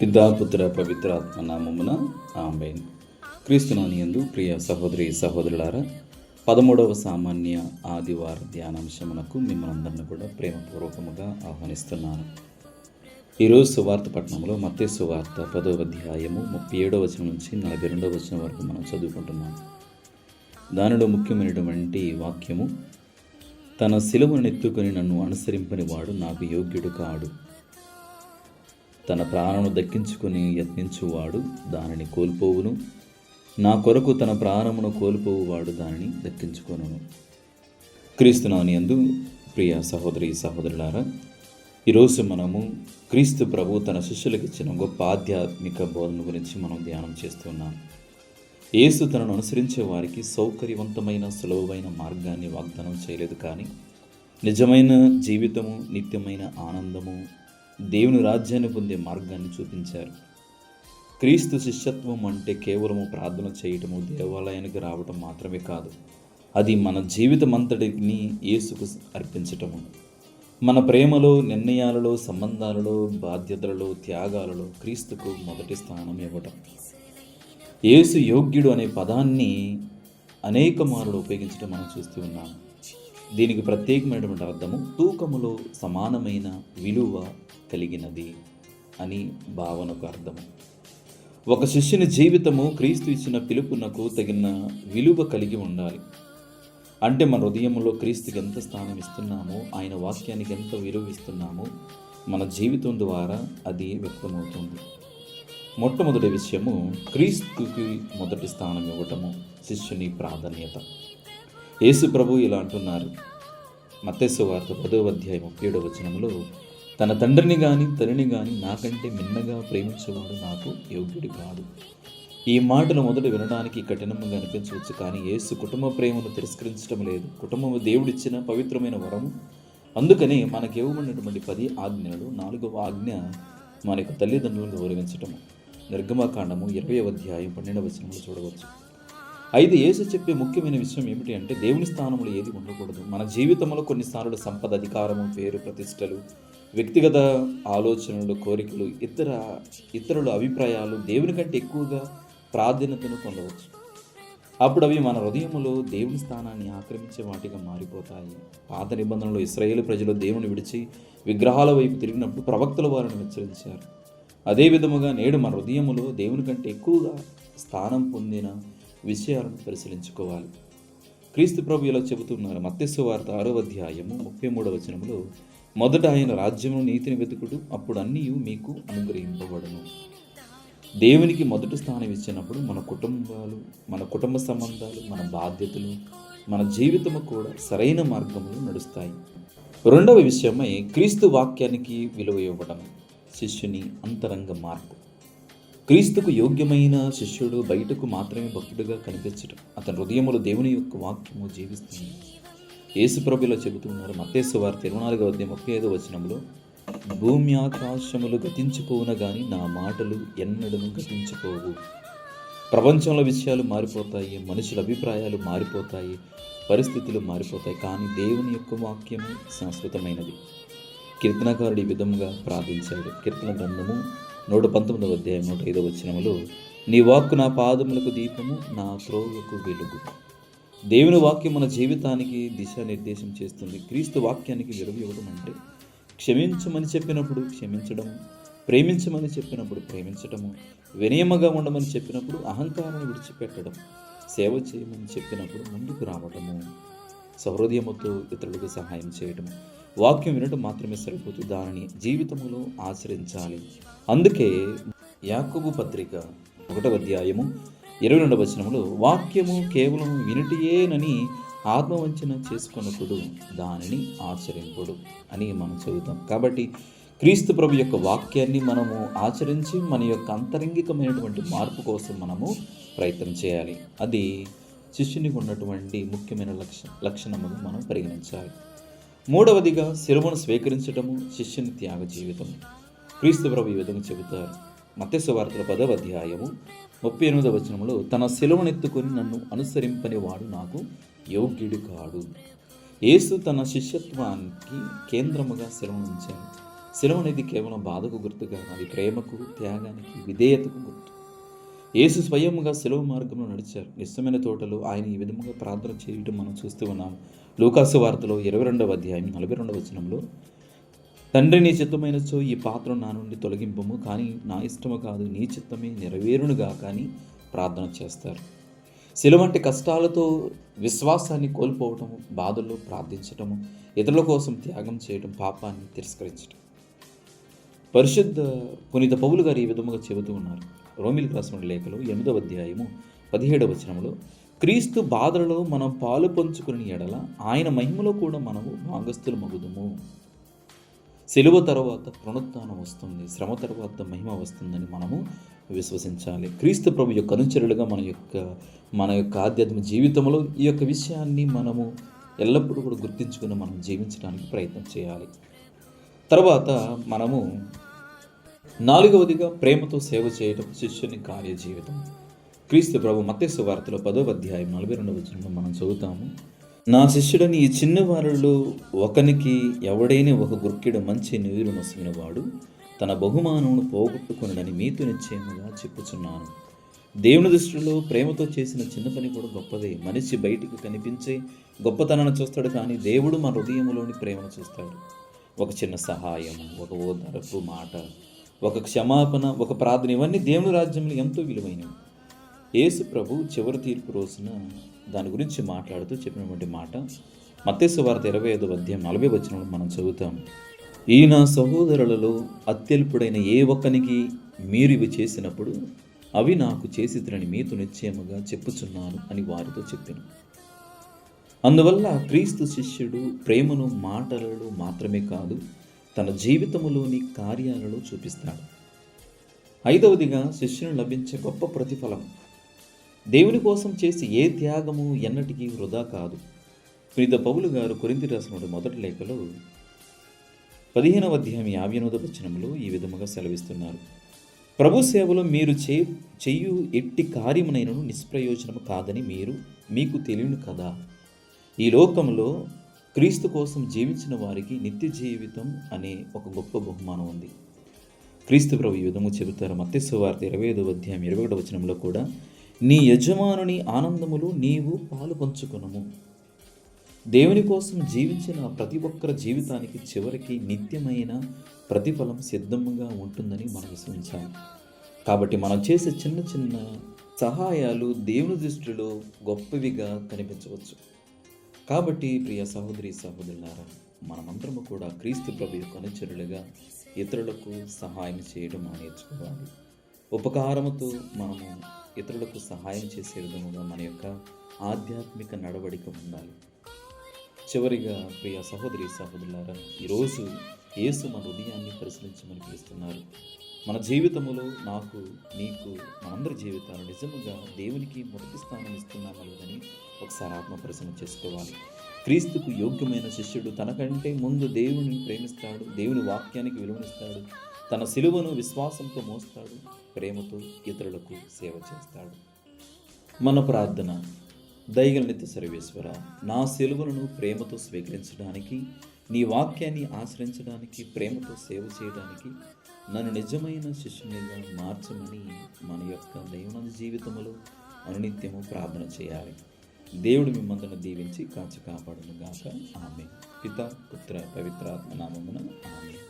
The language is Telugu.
పితా పుత్ర పవిత్రాత్మ నామమున ఆమేన్. క్రీస్తునాని యందు ప్రియ సహోదరి సహోదరులారా, 13వ సామాన్య ఆదివార ధ్యానాంశమునకు మిమ్మల్ని కూడా ప్రేమపూర్వకముగా ఆహ్వానిస్తున్నాను. ఈరోజు సువార్త పట్టణంలో మత్తయి సువార్త 10వ అధ్యాయము 37వ వచనం నుంచి 42వ వచనం వరకు మనం చదువుకుంటున్నాం. దానిలో ముఖ్యమైనటువంటి వాక్యము, తన సిలువనెత్తుకొని నన్ను అనుసరింపని వాడు నాకు యోగ్యుడు కాడు. తన ప్రాణమును దక్కించుకుని యత్నించువాడు దానిని కోల్పోవును, నా కొరకు తన ప్రాణమును కోల్పోవువాడు దానిని దక్కించుకొనును. క్రీస్తునాని యందు ప్రియ సహోదరి సహోదరులారా, ఈరోజు మనము క్రీస్తు ప్రభు తన శిష్యులకు ఇచ్చిన గొప్ప ఆధ్యాత్మిక బోధన గురించి మనం ధ్యానం చేస్తున్నాం. యేసు తనను అనుసరించే వారికి సౌకర్యవంతమైన సులభమైన మార్గాన్ని వాగ్దానం చేయలేదు, కానీ నిజమైన జీవితము, నిత్యమైన ఆనందము, దేవుని రాజ్యాన్ని పొందే మార్గాన్ని చూపించారు. క్రీస్తు శిష్యత్వం అంటే కేవలము ప్రార్థన చేయటము, దేవాలయానికి రావటం మాత్రమే కాదు. అది మన జీవితం అంతటిని యేసుకు అర్పించటము. మన ప్రేమలో, నిర్ణయాలలో, సంబంధాలలో, బాధ్యతలలో, త్యాగాలలో క్రీస్తుకు మొదటి స్థానం ఇవ్వటం. యేసు యోగ్యుడు అనే పదాన్ని అనేక మార్లు ఉపయోగించడం మనం చూస్తూ ఉన్నాము. దీనికి ప్రత్యేకమైనటువంటి అర్థము తూకములో సమానమైన విలువ కలిగినది అని భావనకు అర్థము. ఒక శిష్యుని జీవితము క్రీస్తు ఇచ్చిన పిలుపునకు తగిన విలువ కలిగి ఉండాలి. అంటే మన హృదయంలో క్రీస్తుకి ఎంత స్థానం ఇస్తున్నామో, ఆయన వాక్యానికి ఎంత విలువ ఇస్తున్నామో మన జీవితం ద్వారా అది వ్యక్తమవుతుంది. మొట్టమొదటి విషయము, క్రీస్తుకి మొదటి స్థానం ఇవ్వటము, శిష్యుని ప్రాధాన్యత. యేసు ప్రభు ఇలా అంటున్నారు, మత్తయి సువార్త 10వ అధ్యాయం 37వ వచనంలో, తన తండ్రిని కానీ తల్లిని కానీ నాకంటే మిన్నగా ప్రేమించేవాడు నాకు యోగ్యుడు కాదు. ఈ మాటలు మొదట వినడానికి కఠినంగా అనిపించవచ్చు, కానీ యేసు కుటుంబ ప్రేమను తిరస్కరించడం లేదు. కుటుంబము దేవుడిచ్చిన పవిత్రమైన వరము. అందుకని మనకి ఇవ్వబడినటువంటి 10 ఆజ్ఞలు 4వ ఆజ్ఞ మన యొక్క తల్లిదండ్రులను గౌరవించటము. నిర్గమకాండము 20వ అధ్యాయం 12వ వచనంలో చూడవచ్చు. అయితే యేసు చెప్పే ముఖ్యమైన విషయం ఏమిటి అంటే, దేవుని స్థానంలో ఏది ఉండకూడదు. మన జీవితంలో కొన్నిసార్లు సంపద, అధికారము, పేరు, ప్రతిష్టలు, వ్యక్తిగత ఆలోచనలు, కోరికలు, ఇతరుల అభిప్రాయాలు దేవుని కంటే ఎక్కువగా ప్రాధాన్యతను పొందవచ్చు. అప్పుడు అవి మన హృదయంలో దేవుని స్థానాన్ని ఆక్రమించే వాటిగా మారిపోతాయి. పాత నిబంధనలో ఇశ్రాయేలు ప్రజలు దేవుని విడిచి విగ్రహాల వైపు తిరిగినప్పుడు ప్రవక్తలు వారిని హెచ్చరించారు. అదే విధముగా నేడు మన హృదయములో దేవుని కంటే ఎక్కువగా స్థానం పొందిన విషయాలను పరిశీలించుకోవాలి. క్రీస్తు ప్రభు ఇలా చెబుతున్నారు. మత్తయి సువార్త 6వ అధ్యాయము 33వ వచనంలో, మొదట ఆయన రాజ్యమును నీతిని వెతుకుడు, అప్పుడు అన్నీ మీకు అనుగ్రహింపబడును. దేవునికి మొదటి స్థానం ఇచ్చినప్పుడు మన కుటుంబాలు, మన కుటుంబ సంబంధాలు, మన బాధ్యతలు, మన జీవితము కూడా సరైన మార్గంలో నడుస్తాయి. రెండవ విషయమై క్రీస్తు వాక్యానికి విలువ ఇవ్వడం, శిష్యుని అంతరంగ మార్పు. క్రీస్తుకు యోగ్యమైన శిష్యుడు బయటకు మాత్రమే భక్తుడిగా కనిపించడం, అతని హృదయములో దేవుని యొక్క వాక్యము జీవిస్తుంది. యేసు ప్రభువులో చెబుతున్నారు, మత్తయి సువార్త 24వ అధ్యాయం 35వ వచనంలో, భూమి ఆకాశములు గతించిపోవున గాని నా మాటలు ఎన్నడూ గతించిపోవు. ప్రపంచంలో విషయాలు మారిపోతాయి, మనుషుల అభిప్రాయాలు మారిపోతాయి, పరిస్థితులు మారిపోతాయి, కానీ దేవుని యొక్క వాక్యము శాశ్వతమైనది. కీర్తనకారుడు ఈ విధంగా ప్రార్థించాడు. కీర్తన గ్రంథము 119వ అధ్యాయం 105వ వచనములో, నీ వాక్కు నా పాదములకు దీపము, నా త్రోవకు వెలుగు. దేవుని వాక్యం మన జీవితానికి దిశానిర్దేశం చేస్తుంది. క్రీస్తు వాక్యానికి విలువ ఇవ్వడం అంటే క్షమించమని చెప్పినప్పుడు క్షమించడం, ప్రేమించమని చెప్పినప్పుడు ప్రేమించడము, వినయముగా ఉండమని చెప్పినప్పుడు అహంకారాన్ని విడిచిపెట్టడం, సేవ చేయమని చెప్పినప్పుడు ముందుకు రావడము, సహృదయముతో ఇతరులకు సహాయం చేయడము. వాక్యం వినడం మాత్రమే సరిపోతుంది, దానిని జీవితంలో ఆచరించాలి. అందుకే యాకోబు పత్రిక 1వ అధ్యాయము 22వ వచనంలో, వాక్యము కేవలం వినుటియేనని ఆత్మవంచన చేసుకొనకుడు, దానిని ఆచరింపుడు అని మనం చదువుతాం. కాబట్టి క్రీస్తు ప్రభు యొక్క వాక్యాన్ని మనము ఆచరించి మన యొక్క అంతరంగికమైనటువంటి మార్పు కోసం మనము ప్రయత్నం చేయాలి. అది శిష్యునికి ఉన్నటువంటి ముఖ్యమైన లక్షణముగా మనం పరిగణించాలి. మూడవదిగా శిలువను స్వీకరించటము, శిష్యుని త్యాగ జీవితము. క్రీస్తు ప్రభు ఈ విధంగా చెబుతారు. మత్తయి సువార్త 10వ అధ్యాయము 38వ వచనంలో, తన శిలువనెత్తుకొని నన్ను అనుసరింపని వాడు నాకు యోగ్యుడు కాడు. యేసు తన శిష్యత్వానికి కేంద్రముగా శిలువను ఉంచాడు. శిలువ అనేది కేవలం బాధకు గుర్తు కాదు, అది ప్రేమకు, త్యాగానికి, విధేయతకు గుర్తు. యేసు స్వయముగా శిలువ మార్గంలో నడిచారు. నిజమైన తోటలో ఆయన ఈ విధముగా ప్రార్థన చేయటం మనం చూస్తూ ఉన్నాం. లూకాసు వార్తలో 22వ అధ్యాయం 42వ వచనంలో, తండ్రి నీ చిత్తమైనచో ఈ పాత్ర నా నుండి తొలగింపము, కానీ నా ఇష్టము కాదు నీ చిత్తమే నెరవేరునుగా కానీ ప్రార్థన చేస్తారు. శిలువ అంటే కష్టాలతో విశ్వాసాన్ని కోల్పోవటము, బాధల్లో ప్రార్థించటము, ఇతరుల కోసం త్యాగం చేయటం, పాపాన్ని తిరస్కరించటం. పరిశుద్ధ పునీత పౌలు గారు ఈ విధముగా చెబుతూ ఉన్నారు. రోమిలకు రాసిన లేఖలో 8వ అధ్యాయము 17వ వచనంలో, క్రీస్తు బాధలలో మనం పాలు పంచుకుని ఎడల ఆయన మహిమలో కూడా మనము భాగస్థులు మగుదుము. శిలువ తర్వాత పునరుత్థానం వస్తుంది, శ్రమ తర్వాత మహిమ వస్తుందని మనము విశ్వసించాలి. క్రీస్తు ప్రభు యొక్క అనుచరులుగా మన యొక్క ఆధ్యాత్మిక జీవితంలో ఈ యొక్క విషయాన్ని మనము ఎల్లప్పుడూ కూడా గుర్తించుకుని మనం జీవించడానికి ప్రయత్నం చేయాలి. తర్వాత మనము 4వదిగా ప్రేమతో సేవ చేయడం శిష్యుని కార్య జీవితం. క్రీస్తు ప్రభు మత్తయి సువార్తలో 10వ అధ్యాయం 42వ వచనంలో మనం చదువుతాము, నా శిష్యుడని ఈ చిన్నవారిలో ఒకనికి ఎవడైనా ఒక గుర్కెడు మంచి నీరు నొసగిన వాడు తన బహుమానమును పోగొట్టుకొనడని మీతో నిశ్చయముగా చెప్పుచున్నాను. దేవుని దృష్టిలో ప్రేమతో చేసిన చిన్న పని కూడా గొప్పదే. మనిషి బయటికి కనిపించే గొప్పతనాన్ని చూస్తాడు, కానీ దేవుడు మన హృదయంలోని ప్రేమను చూస్తాడు. ఒక చిన్న సహాయం, ఒక ఓదార్పు మాట, ఒక క్షమాపణ, ఒక ప్రార్థన, ఇవన్నీ దేవుని రాజ్యంలో ఎంతో విలువైనవి. యేసు ప్రభు చివరి తీర్పు రోజున దాని గురించి మాట్లాడుతూ చెప్పినటువంటి మాట మత్తయి సువార్త 25వ అధ్యాయం 40వ వచనంలో మనం చదువుతాం, ఈ నా సహోదరులలో అత్యల్పుడైన ఏ ఒక్కనికి మీరు ఇవి చేసినప్పుడు అవి నాకు చేసిద్రని మీతో నిశ్చయముగా చెప్పుచున్నాను అని వారితో చెప్పాను. అందువల్ల క్రీస్తు శిష్యుడు ప్రేమను మాటలలో మాత్రమే కాదు, తన జీవితంలోని కార్యాలలో చూపిస్తాడు. 5వదిగా శిష్యుని లభించే గొప్ప ప్రతిఫలం. దేవుని కోసం చేసి ఏ త్యాగము ఎన్నటికీ వృధా కాదు. పునీత పౌలు గారు కొరింథీ రాసిన మొదటి లేఖలో 15వ అధ్యాయం 58వ వచనంలో ఈ విధముగా సెలవిస్తున్నారు, ప్రభు సేవలో మీరు చెయ్యు ఎట్టి కార్యమునైనను నిష్ప్రయోజనము కాదని మీకు తెలియను కదా. ఈ లోకంలో క్రీస్తు కోసం జీవించిన వారికి నిత్య జీవితం అనే ఒక గొప్ప బహుమానం ఉంది. క్రీస్తు ప్రభు ఈ విధము చెబుతారు. మత్తయి సువార్త 25వ అధ్యాయం 21వ వచనంలో కూడా, నీ యజమానుని ఆనందములు నీవు పాలు పంచుకొనుము. దేవుని కోసం జీవించిన ప్రతి ఒక్కరి జీవితానికి చివరికి నిత్యమైన ప్రతిఫలం సిద్ధంగా ఉంటుందని మనం విశ్వసించాలి. కాబట్టి మనం చేసే చిన్న చిన్న సహాయాలు దేవుని దృష్టిలో గొప్పవిగా కనిపించవచ్చు. కాబట్టి ప్రియ సహోదరి సహోదరులారా, మనమందరము కూడా క్రీస్తు ప్రభు యొక్క అనుచరులుగా ఇతరులకు సహాయం చేయడం నేర్చుకోవాలి. ఉపకారముతో మనము ఇతరులకు సహాయం చేసే విధముగా మన యొక్క ఆధ్యాత్మిక నడవడిక ఉండాలి. చివరిగా ప్రియ సహోదరి సహోదరులారా, ఈరోజు యేసు మన హృదయాన్ని పరిశీలించమని పిలుస్తున్నారు. మన జీవితంలో నాకు, నీకు, మనందరి జీవితాలు నిజముగా దేవునికి మొదటి స్థానం ఇస్తున్నామా లేదని ఒకసారి ఆత్మ పరిశీలన చేసుకోవాలి. క్రీస్తుకు యోగ్యమైన శిష్యుడు తనకంటే ముందు దేవుని ప్రేమిస్తాడు, దేవుని వాక్యానికి విలువనిస్తాడు, తన సిలువను విశ్వాసంతో మోస్తాడు, ప్రేమతో ఇతరులకు సేవ చేస్తాడు. మన ప్రార్థన. దయగల నిత్య సర్వేశ్వర, నా సిలువను ప్రేమతో స్వీకరించడానికి, నీ వాక్యాన్ని ఆశ్రయించడానికి, ప్రేమతో సేవ చేయడానికి నన్ను నిజమైన శిష్యునిగా మార్చమని మన యొక్క దైనందిన జీవితంలో అనునిత్యము ప్రార్థన చేయాలి. దేవుడు మిమ్మల్ని దీవించి కాచి కాపాడును గాక. ఆమేన్. పితా పుత్ర పవిత్రాత్మ నామమున ఆమేన్.